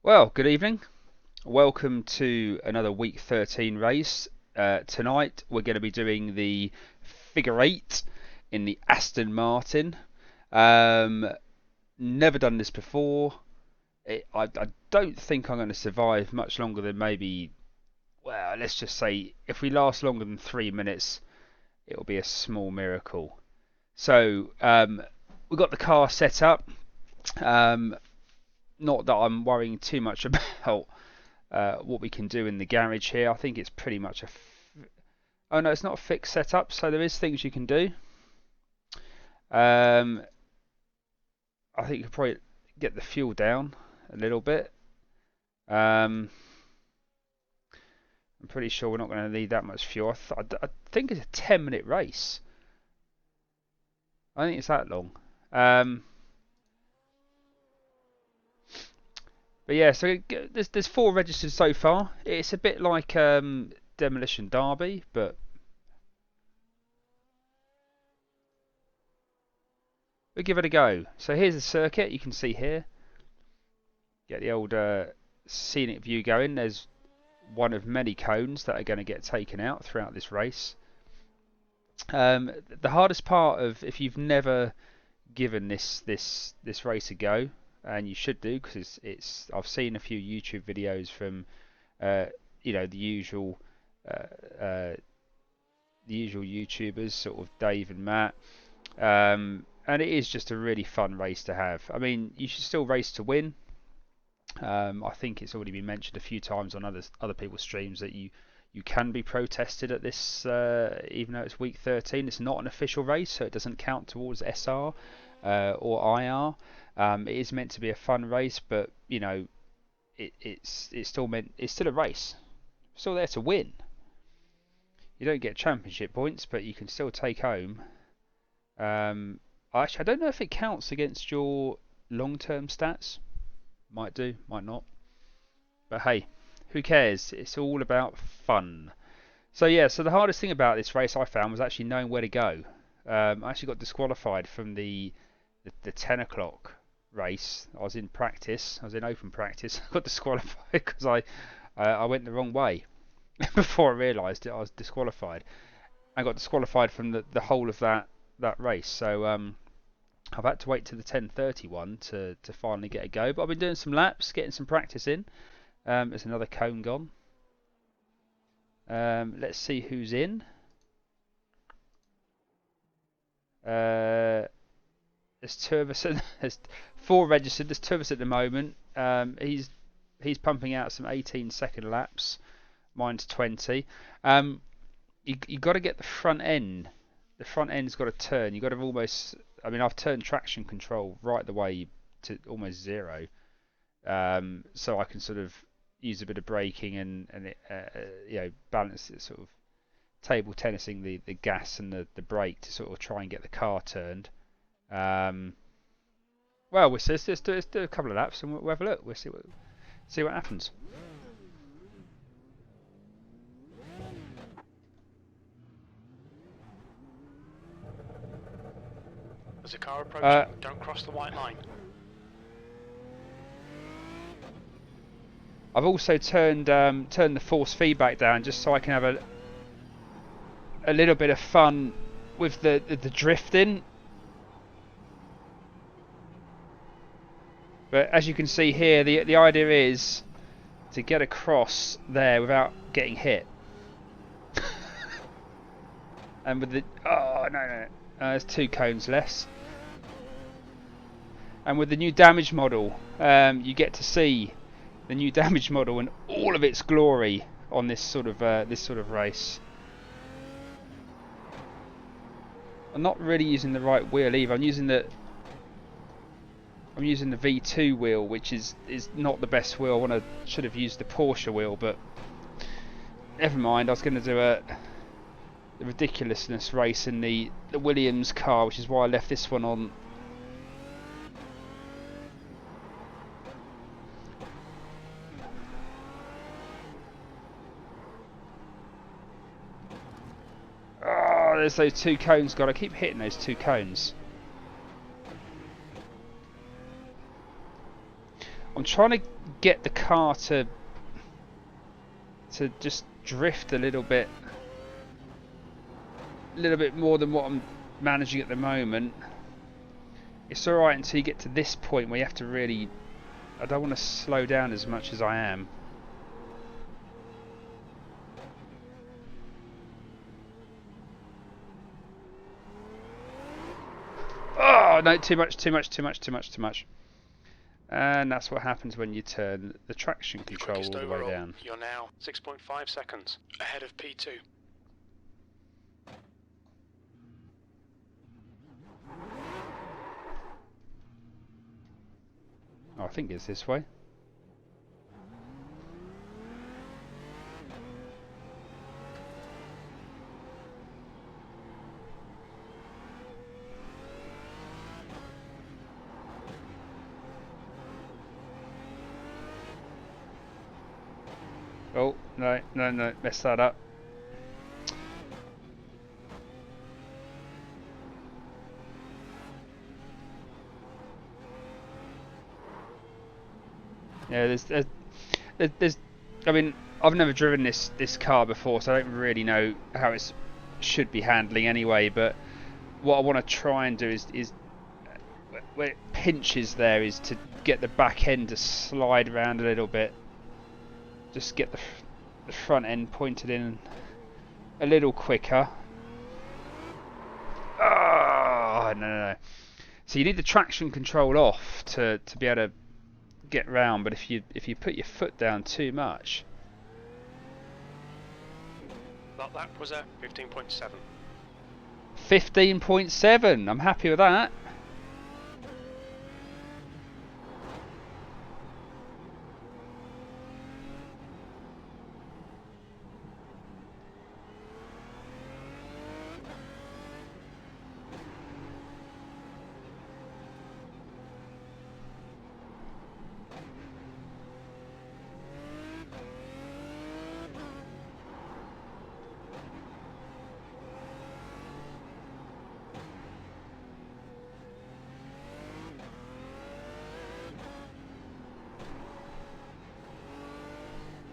Well, good evening. Welcome to another week 13 race. Tonight we're going to be doing the figure eight in the Aston Martin. Um, Never done this before. I don't think I'm going to survive much longer than maybe, well, let's just say if we last longer than 3 minutes, it'll be a small miracle. So we've got the car set up. Um, Not that I'm worrying too much about what we can do in the garage here. I think it's pretty much oh no, it's not a fixed setup, so there is things you can do. Um, I think you could probably get the fuel down a little bit. Um, I'm pretty sure we're not going to need that much fuel. I think it's a 10-minute race. I think it's that long. But yeah, so there's 4 registered so far. It's a bit like Demolition Derby, but we'll give it a go. So here's the circuit. You can see here. Get the old scenic view going. There's one of many cones that are going to get taken out throughout this race. The hardest part of, if you've never given this race a go, and you should do, because I've seen a few YouTube videos from the usual YouTubers, sort of Dave and Matt, and it is just a really fun race to have. I mean, you should still race to win. I think it's already been mentioned a few times on other people's streams that you can be protested at this, even though it's week 13. It's not an official race, so it doesn't count towards SR or IR. It is meant to be a fun race, but you know, it's still a race. Still there to win. You don't get championship points, but you can still take home. Actually, I don't know if it counts against your long-term stats. Might do, might not. But hey, who cares? It's all about fun. So yeah, so the hardest thing about this race I found was actually knowing where to go. I actually got disqualified from the 10 o'clock race. I was in practice. I was in open practice. I got disqualified because I went the wrong way. Before I realised it, I was disqualified. I got disqualified from the whole of that race. So I've had to wait to the 10:30 one to finally get a go. But I've been doing some laps, getting some practice in. There's another cone gone. Let's see who's in. There's 2 of us. There's 4 registered. There's 2 of us at the moment. He's pumping out some 18-second laps. Mine's 20. You got to get the front end. The front end's got to turn. You got to almost. I mean, I've turned traction control right the way to almost 0, so I can sort of use a bit of braking and balance it, sort of table tennising the gas and the brake to sort of try and get the car turned. Well, let's do a couple of laps and we'll have a look. We'll see what happens. There's a car approaching. Don't cross the white line. I've also turned the force feedback down just so I can have a little bit of fun with the drifting. But as you can see here, the idea is to get across there without getting hit. And with the there's 2 cones less. And with the new damage model, you get to see the new damage model in all of its glory on this sort of race. I'm not really using the right wheel either. I'm using the V2 wheel, which is not the best wheel. Should have used the Porsche wheel, but never mind. I was going to do the ridiculousness race in the Williams car, which is why I left this one on. Oh, there's those 2 cones. God, I keep hitting those 2 cones. I'm trying to get the car to just drift a little bit more than what I'm managing at the moment. It's alright until you get to this point where you have to really... I don't want to slow down as much as I am. Oh no, too much. And that's what happens when you turn the traction control all the way down. You're now 6.5 seconds ahead of P2. Oh, I think it's this way. Oh, no, messed that up. Yeah, there's I mean, I've never driven this car before, so I don't really know how it should be handling anyway, but what I want to try and do is where it pinches there is to get the back end to slide around a little bit. Just get the front end pointed in a little quicker. Oh, no. So you need the traction control off to be able to get round, but if you put your foot down too much... That was a 15.7. 15.7, I'm happy with that.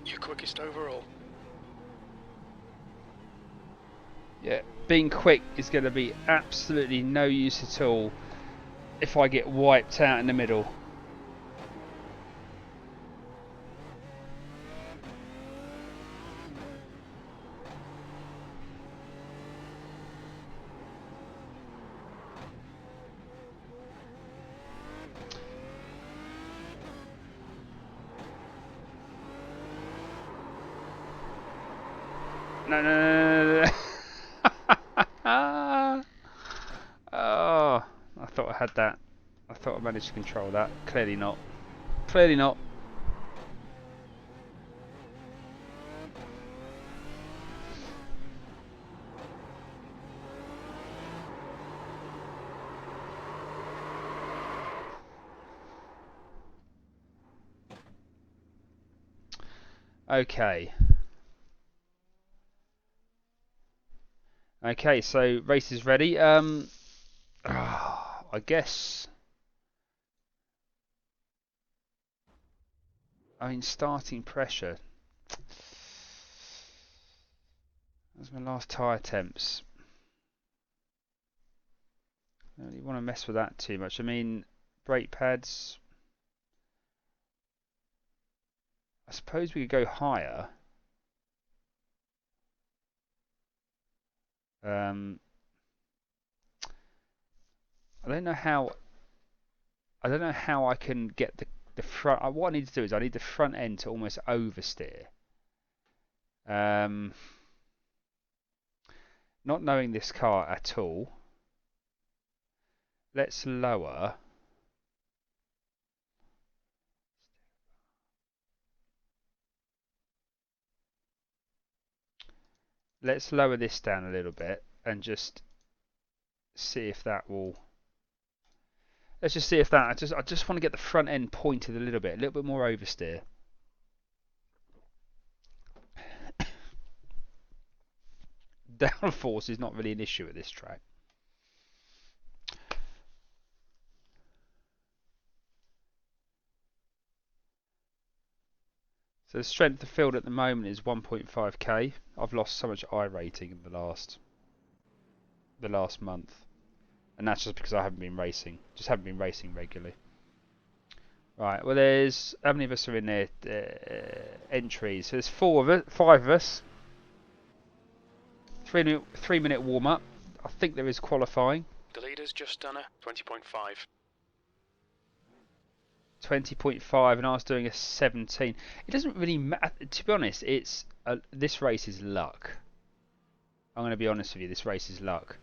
Your quickest overall. Yeah, being quick is going to be absolutely no use at all if I get wiped out in the middle. No. Oh, I thought I had that. I thought I managed to control that. Clearly not. Clearly not. Okay. Okay, so race is ready. I guess. I mean, starting pressure. That's my last tyre attempts. I don't really want to mess with that too much. I mean, brake pads. I suppose we could go higher. I don't know how. I don't know how I can get the front. What I need to do is I need the front end to almost oversteer. Not knowing this car at all. Let's lower. Let's lower this down a little bit and just see if that will. Let's just see if that. I just want to get the front end pointed a little bit more oversteer. Downforce is not really an issue at this track. So the strength of field at the moment is 1.5k. I've lost so much I rating in the last month, and that's just because I haven't been racing. Just haven't been racing regularly. Right. Well, there's how many of us are in there? Entries. So there's 5 of us. 3-minute warm up. I think there is qualifying. The leader's just done a 20.5. 20.5, and I was doing a 17. It doesn't really matter. To be honest, this race is luck. I'm going to be honest with you. This race is luck,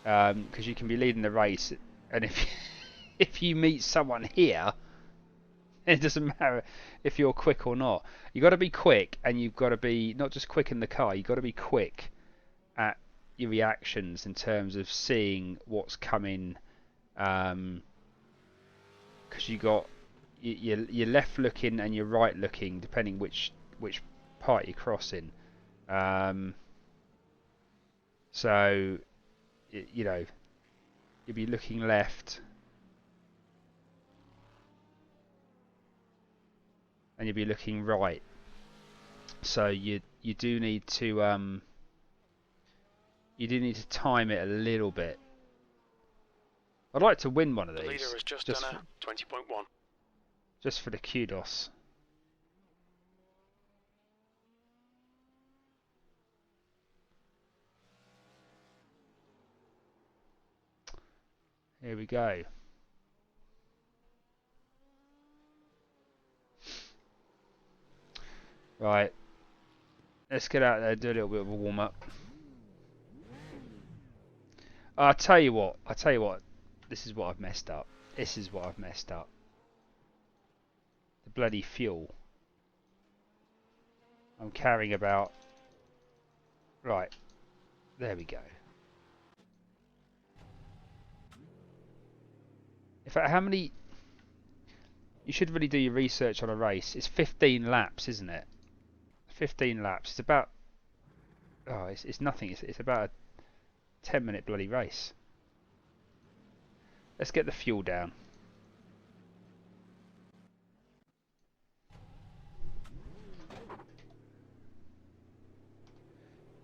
because you can be leading the race, and if you meet someone here, it doesn't matter if you're quick or not. You've got to be quick, and you've got to be not just quick in the car. You've got to be quick at your reactions in terms of seeing what's coming, because you're left looking and you're right looking, depending which part you're crossing. So you know, you'll be looking left and you'll be looking right. So you do need to time it a little bit. I'd like to win one of these. The leader has just done a 20.1. Just for the kudos. Here we go. Right. Let's get out there and do a little bit of a warm up. I'll tell you what. This is what I've messed up. The bloody fuel. I'm carrying about... Right. There we go. In fact, how many... You should really do your research on a race. It's 15 laps, isn't it? 15 laps. It's about... Oh, it's nothing. It's about a 10-minute bloody race. Let's get the fuel down.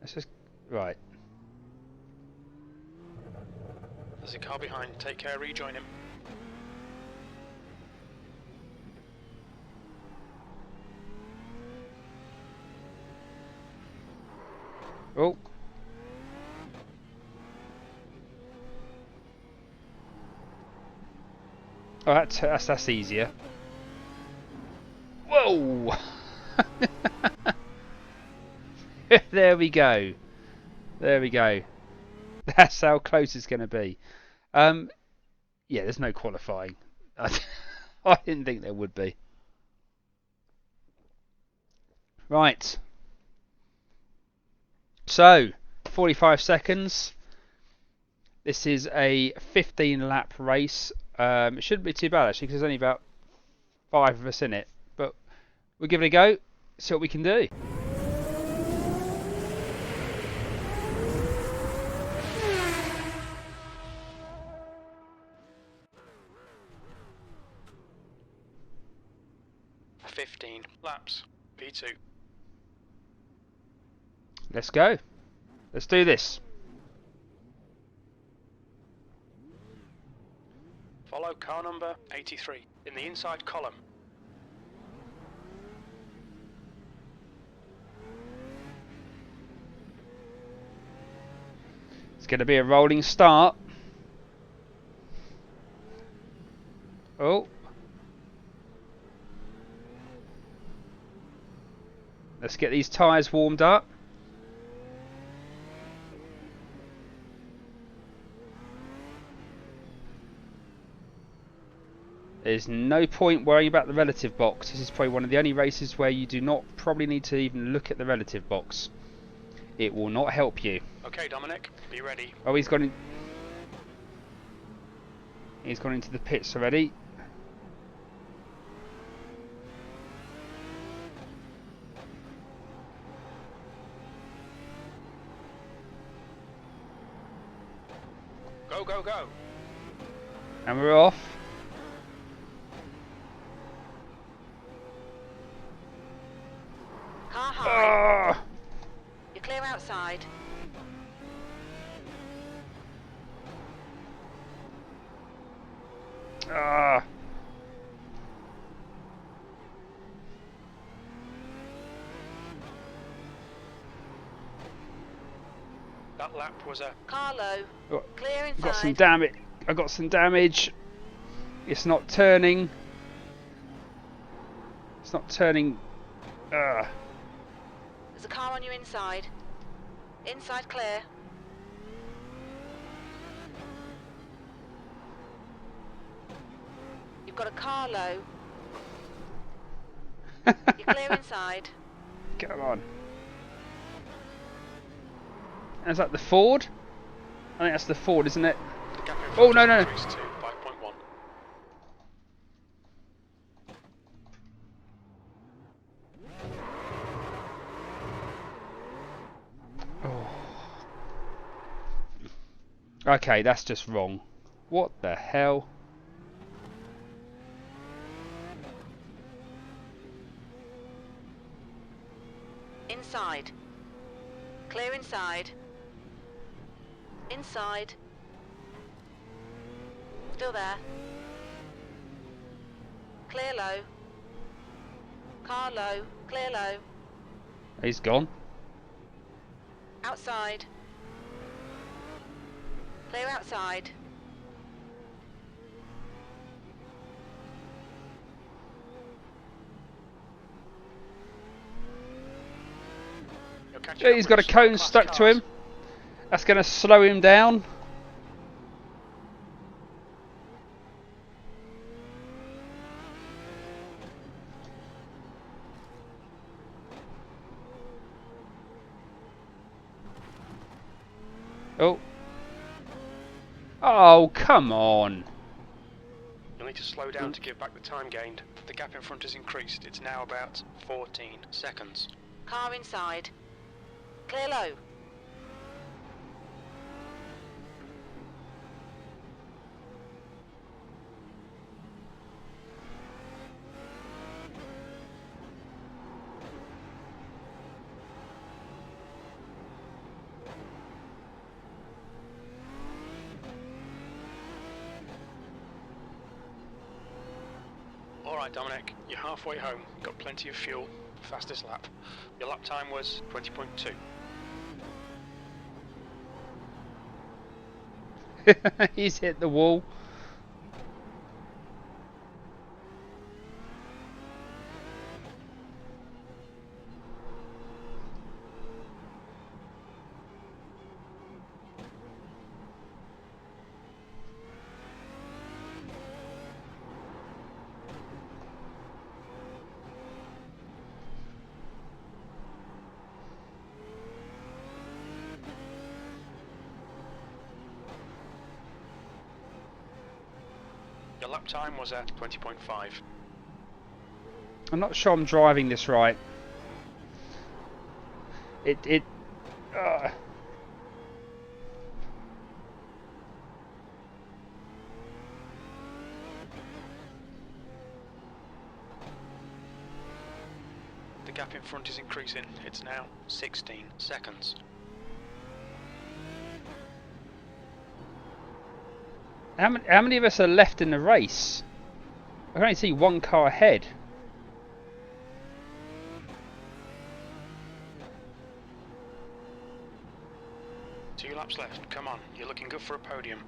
Let's just... Right. There's a car behind. Take care, rejoin him. Oh. Oh, that's easier. Whoa! There we go. There we go. That's how close it's going to be. Yeah, there's no qualifying. I didn't think there would be. Right. So, 45 seconds. This is a 15 lap race. It shouldn't be too bad actually, because there's only about 5 of us in it. But we'll give it a go, see what we can do. For 15 laps, P2. Let's go. Let's do this. Follow car number 83 in the inside column. It's going to be a rolling start. Oh. Let's get these tyres warmed up. There's no point worrying about the relative box. This is probably one of the only races where you do not probably need to even look at the relative box. It will not help you. Okay, Dominic, be ready. Oh, he's gone in. He's gone into the pits already. Go, go, go. And we're off. . inside. Ah. That lap was a Carlo, Oh, clear inside. got some damage. I got some damage. It's not turning. It's not turning. There's a car on your inside. Inside clear. You've got a car low. You're clear inside. Come on. Is that the Ford? I think that's the Ford, isn't it? the gap in Oh, front no, no. has increased to 5.1. Okay, that's just wrong. What the hell? Inside. Clear inside. Inside. Still there. Clear low. Car low. Clear low. He's gone. Outside. Clear outside. You're catching up He's with got a the small cone class stuck to cars. him. That's going to slow him down. Oh. Oh, come on. You'll need to slow down to give back the time gained. The gap in front has increased. It's now about 14 seconds. Car inside. Clear low. Alright Dominic, you're halfway home. Got plenty of fuel. Fastest lap. Your lap time was 20.2. He's hit the wall. Your lap time was at 20.5. I'm not sure I'm driving this right. Uh, The gap in front is increasing. It's now 16 seconds. how many of us are left in the race? I can only see one car ahead. Two laps left. Come on, you're looking good for a podium.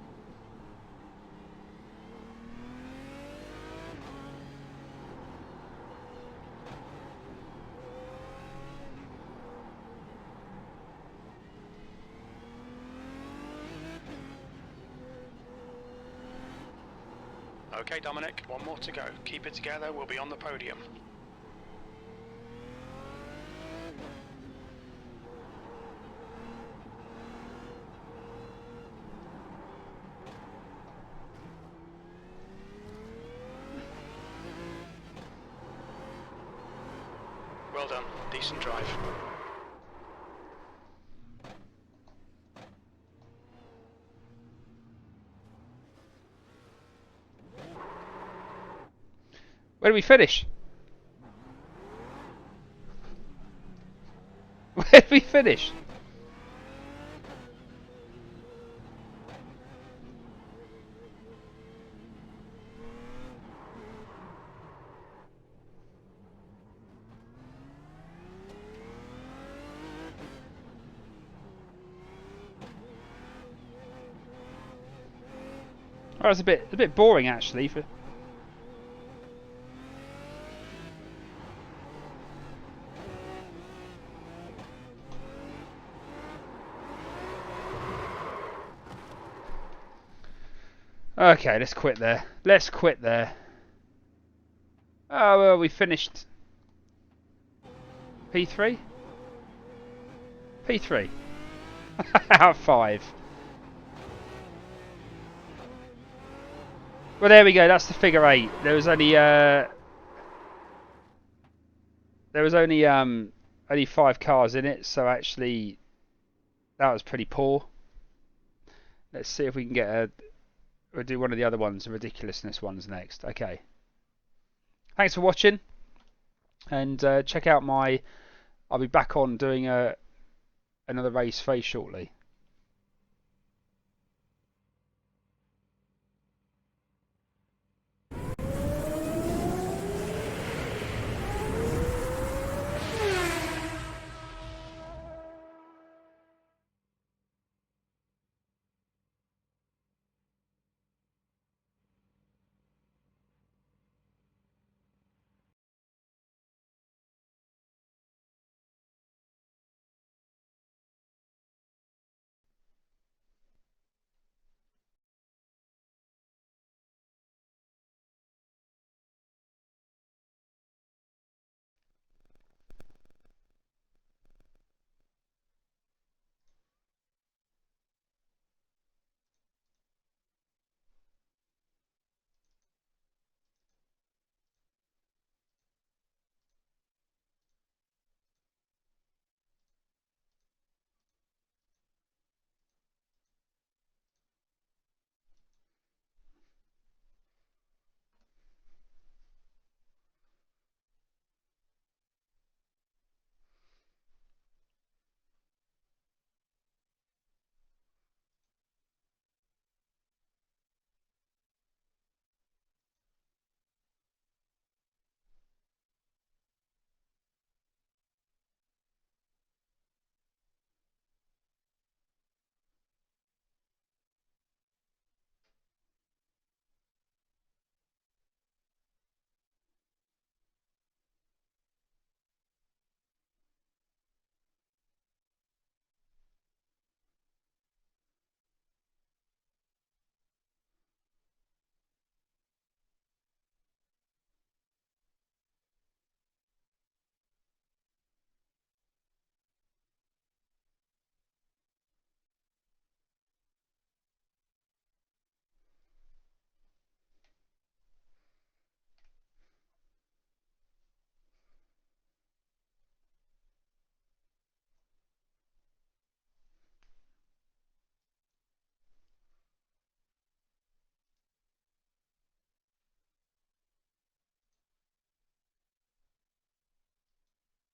Okay, Dominic, one more to go. Keep it together, we'll be on the podium. Well done, decent drive. Where do we finish? Where do we finish? That was a bit boring actually. Okay, let's quit there. Let's quit there. Oh well, we finished P3. P3 out of 5. Well, there we go. That's the figure 8. There was only 5 cars in it, so actually that was pretty poor. Let's see if we can get we'll do one of the other ones, the ridiculousness ones next. Okay. Thanks for watching, and check out I'll be back on doing another race very shortly.